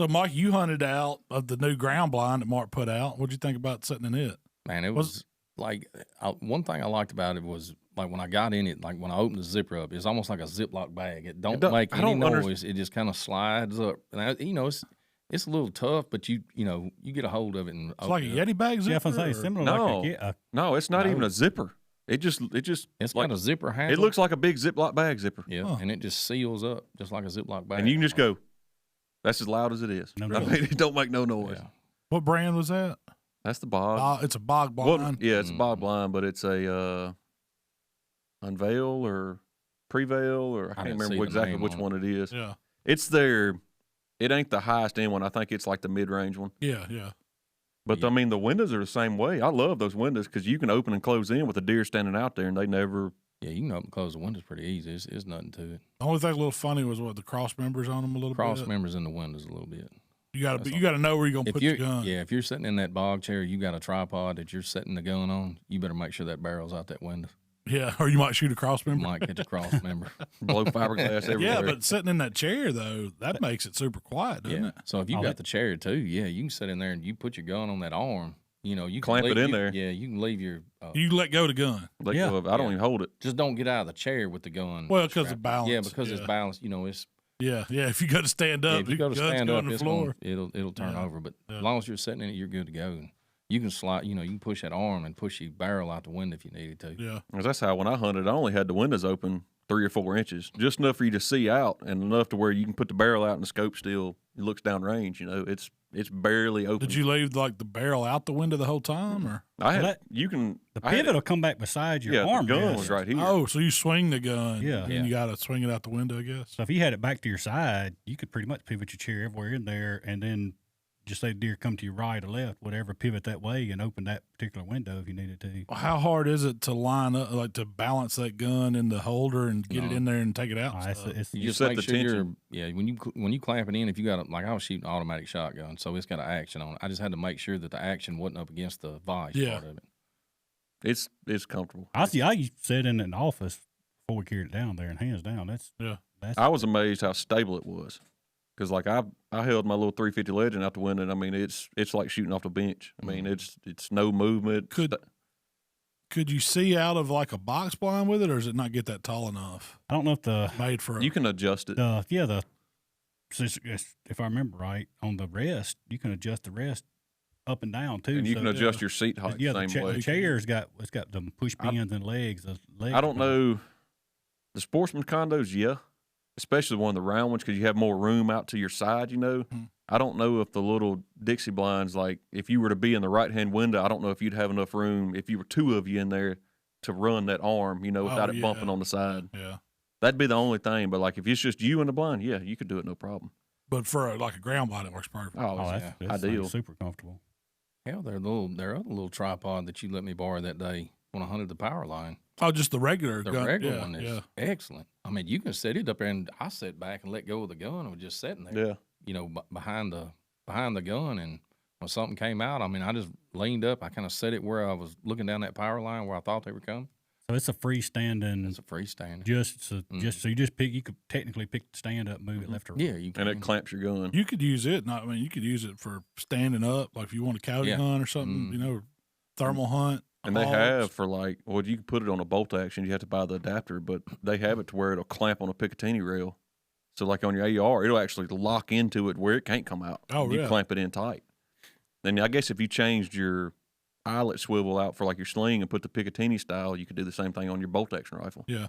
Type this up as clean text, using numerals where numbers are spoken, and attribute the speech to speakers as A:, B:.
A: So, Mike, you hunted out of the new ground blind that Mark put out. What'd you think about sitting in it?
B: Man, it was like one thing I liked about it was like when I got in it, like when I opened the zipper up, it's almost like a Ziploc bag. It don't make any noise. It just kind of slides up. And it's a little tough, but you get a hold of it and
A: it's like a Yeti bag zipper.
C: Yeah, I say similar.
D: No, it's not even a zipper. It's
B: like,
D: got
B: a zipper handle.
D: It looks like a big Ziploc bag zipper.
B: Yeah, and it just seals up just like a Ziploc bag.
D: And you can just go. That's as loud as it is.
C: No,
D: I mean, it don't make no noise.
A: Yeah. What brand was that?
D: That's the BOG.
A: It's a BOG blind.
D: Well, yeah, it's a BOG blind, but it's a Unveil or Prevail, or I can't remember exactly which one it is.
A: Yeah,
D: it's their. It ain't the highest end one. I think it's like the mid-range one.
A: Yeah.
D: But I mean, the windows are the same way. I love those windows because you can open and close in with a deer standing out there, and they never.
B: Yeah, you can open and close the windows pretty easy. It's nothing to it.
A: The only thing a little funny was the cross members on them a little bit.
B: Cross members in the windows a little bit.
A: You got to know where you're gonna put your gun.
B: Yeah, if you're sitting in that bog chair, you got a tripod that you're setting the gun on. You better make sure that barrel's out that window.
A: Yeah, or you might shoot a cross member.
B: You might catch a cross member.
D: Blow fiberglass everywhere.
A: Yeah, but sitting in that chair though, that makes it super quiet, doesn't it?
B: So if you got the chair too, you can sit in there and you put your gun on that arm. You
D: clamp it in there.
B: Yeah, you can leave your.
A: You let go of the gun.
D: Let go of it. I don't even hold it.
B: Just don't get out of the chair with the gun.
A: Well, because of balance.
B: Yeah, because it's balanced. It's.
A: Yeah. If you got to stand up,
B: if you go to stand up,
A: the floor.
B: It'll turn over. But as long as you're sitting in it, you're good to go. You can slide. You can push that arm and push your barrel out the window if you needed to.
A: Yeah.
D: Because that's how when I hunted, I only had the windows open 3 or 4 inches, just enough for you to see out, and enough to where you can put the barrel out and the scope still looks down range. It's barely open.
A: Did you leave the barrel out the window the whole time, or
C: the pivot will come back beside your arm.
D: The gun was right here.
A: Oh, so you swing the gun,
C: and
A: you got to swing it out the window, I guess.
C: So if you had it back to your side, you could pretty much pivot your chair everywhere in there, and then just say deer come to your right or left, whatever, pivot that way and open that particular window if you needed to.
A: How hard is it to line up, to balance that gun in the holder and get it in there and take it out?
B: You just set the tension. When you clamp it in, if you got I was shooting automatic shotgun, so it's got an action on it. I just had to make sure that the action wasn't up against the vise part of it.
D: It's comfortable.
C: I used to sit in an office before we carried it down there, and hands down, that's
D: I was amazed how stable it was. Because I held my little 350 Legend out the window, and I mean it's like shooting off the bench. I mean it's no movement.
A: Could you see out of a box blind with it, or does it not get that tall enough?
C: I don't know if
A: made for
D: you can adjust it.
C: If I remember right, on the rest you can adjust the rest up and down too,
D: and you can adjust your seat height.
C: The chair's got the push pins and legs.
D: I don't know the Sportsman condos, especially one of the round ones because you have more room out to your side.
A: Mm-hmm.
D: I don't know if the little Dixie blinds, if you were to be in the right hand window, I don't know if you'd have enough room if you were 2 of you in there to run that arm, without it bumping on the side.
A: Yeah,
D: that'd be the only thing. But if it's just you in the blind, you could do it no problem.
A: But for a ground blind, it works perfect.
C: That's
D: ideal,
C: super comfortable.
B: Hell, their other little tripod that you let me borrow that day when I hunted the power line.
A: Oh, just the regular
B: gun. Regular one is excellent. I mean, you can set it up there, and I sat back and let go of the gun and was just sitting there. Yeah. Behind the gun, and when something came out, I mean, I just leaned up. I kind of set it where I was looking down that power line where I thought they were coming.
C: So it's a freestanding.
B: It's a freestanding.
C: You could technically pick the stand up, move it left or right.
B: Yeah, you can.
D: And it clamps your gun.
A: You could use it. You could use it for standing up, if you want a coyote hunt or something. Thermal hunt.
D: And they have for you can put it on a bolt action. You have to buy the adapter, but they have it to where it'll clamp on a Picatinny rail. So on your AR, it'll actually lock into it where it can't come out.
A: Oh,
D: you clamp it in tight. Then I guess if you changed your eyelet swivel out for your sling and put the Picatinny style, you could do the same thing on your bolt action rifle.
A: Yeah.